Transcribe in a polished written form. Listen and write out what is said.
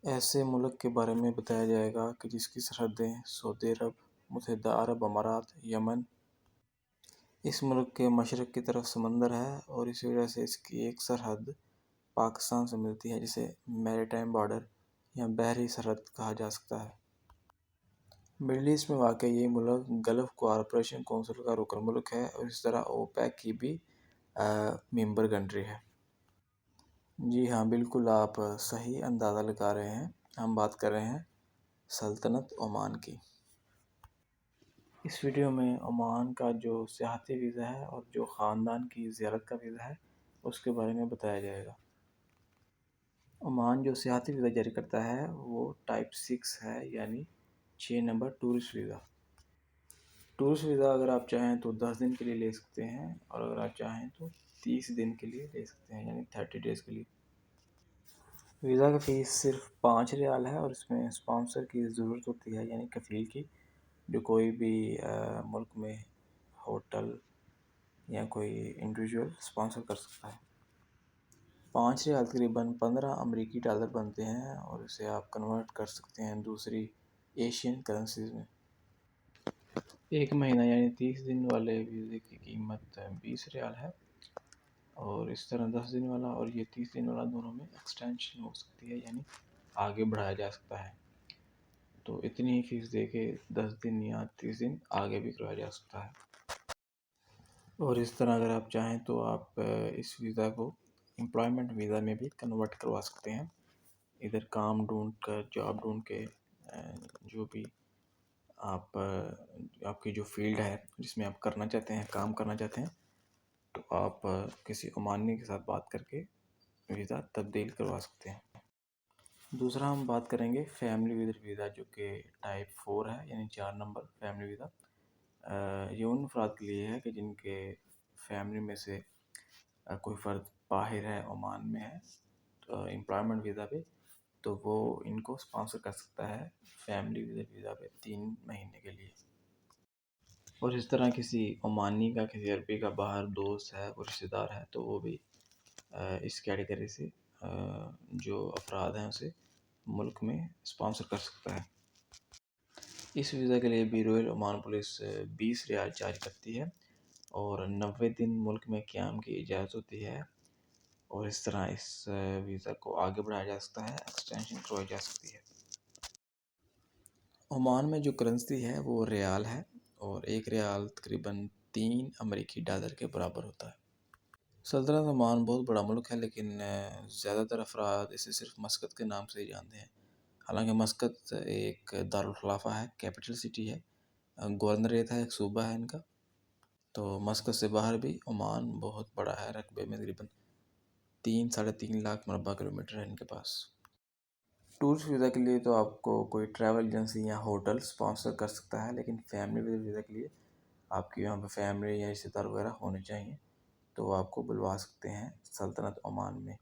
ایسے ملک کے بارے میں بتایا جائے گا کہ جس کی سرحدیں سعودی عرب، متحدہ عرب امارات، یمن۔ اس ملک کے مشرق کی طرف سمندر ہے اور اسی وجہ سے اس کی ایک سرحد پاکستان سے ملتی ہے جسے میری ٹائم بارڈر یا بحری سرحد کہا جا سکتا ہے۔ مڈل ایسٹ میں واقع یہ ملک گلف کوآپریشن کونسل کا رکن ملک ہے اور اس طرح اوپیک کی بھی ممبر کنٹری ہے۔ جی ہاں، بالکل آپ صحیح اندازہ لگا رہے ہیں۔ ہم بات کر رہے ہیں سلطنت عمان کی۔ اس ویڈیو میں عمان کا جو سیاحتی ویزا ہے اور جو خاندان کی زیارت کا ویزا ہے اس کے بارے میں بتایا جائے گا۔ عمان جو سیاحتی ویزا جاری کرتا ہے وہ ٹائپ 6 ہے، یعنی 6 number tourist visa. Tourist visa اگر آپ چاہیں تو 10 دن کے لیے لے سکتے ہیں اور اگر آپ چاہیں تو 30 دن کے لیے لے سکتے ہیں، یعنی 30 ڈیز کے لیے۔ ویزا کا فیس صرف 5 ریال ہے اور اس میں اسپانسر کی ضرورت ہوتی ہے، یعنی کفیل کی، جو کوئی بھی ملک میں ہوٹل یا کوئی انڈیویجول اسپانسر کر سکتا ہے۔ 5 ریال تقریباً 15 امریکی ڈالر بنتے ہیں اور اسے آپ کنورٹ کر سکتے ہیں دوسری ایشین کرنسیز میں۔ ایک مہینہ یعنی 30 دن والے ویزے کی قیمت 20 ریال ہے اور اس طرح 10 دن والا اور یہ 30 دن والا دونوں میں ایکسٹینشن ہو سکتی ہے، یعنی آگے بڑھایا جا سکتا ہے۔ تو اتنی ہی فیس دے کے 10 دن یا 30 دن آگے بھی کروایا جا سکتا ہے۔ اور اس طرح اگر آپ چاہیں تو آپ اس ویزا کو امپلائمنٹ ویزا میں بھی کنورٹ کروا سکتے ہیں۔ ادھر کام ڈھونڈ کر، جاب ڈھونڈ کے، جو بھی آپ کی جو فیلڈ ہے جس میں آپ کرنا چاہتے ہیں، کام کرنا چاہتے ہیں، تو آپ کسی عمانی کے ساتھ بات کر کے ویزا تبدیل کروا سکتے ہیں۔ دوسرا ہم بات کریں گے فیملی ویزا، جو کہ ٹائپ 4 ہے، یعنی 4 نمبر فیملی ویزا۔ یہ ان افراد کے لیے ہے کہ جن کے فیملی میں سے کوئی فرد باہر ہے، عمان میں ہے، تو امپلائمنٹ ویزا پہ، تو وہ ان کو اسپانسر کر سکتا ہے فیملی ویزا پہ 3 مہینے کے لیے۔ اور اس طرح کسی عمانی کا، کسی عربی کا باہر دوست ہے، کوئی رشتہ دار ہے، تو وہ بھی اس کیٹیگری سے جو افراد ہیں اسے ملک میں اسپانسر کر سکتا ہے۔ اس ویزا کے لیے بھی رویل عمان پولیس 20 ریال چارج کرتی ہے اور 90 دن ملک میں قیام کی اجازت ہوتی ہے اور اس طرح اس ویزا کو آگے بڑھایا جا سکتا ہے، ایکسٹینشن کروائی جا سکتی ہے۔ عمان میں جو کرنسی ہے وہ ریال ہے اور ایک ریال تقریباً 3 امریکی ڈالر کے برابر ہوتا ہے۔ سلطنت عمان بہت بڑا ملک ہے، لیکن زیادہ تر افراد اسے صرف مسقط کے نام سے ہی جانتے ہیں۔ حالانکہ مسقط ایک دارالخلافہ ہے، کیپٹل سٹی ہے، گورنریٹ ہے، ایک صوبہ ہے ان کا۔ تو مسقط سے باہر بھی عمان بہت بڑا ہے، رقبے میں تقریباً 3-3.5 لاکھ مربع کلومیٹر ہے ان کے پاس۔ ٹورسٹ ویزا کے لیے تو آپ کو کوئی ٹریول ایجنسی یا ہوٹل اسپانسر کر سکتا ہے، لیکن فیملی ویزا کے لیے آپ کی یہاں پہ فیملی یا رشتہ دار وغیرہ ہونے چاہیے، تو وہ آپ کو بلوا سکتے ہیں سلطنت عمان میں۔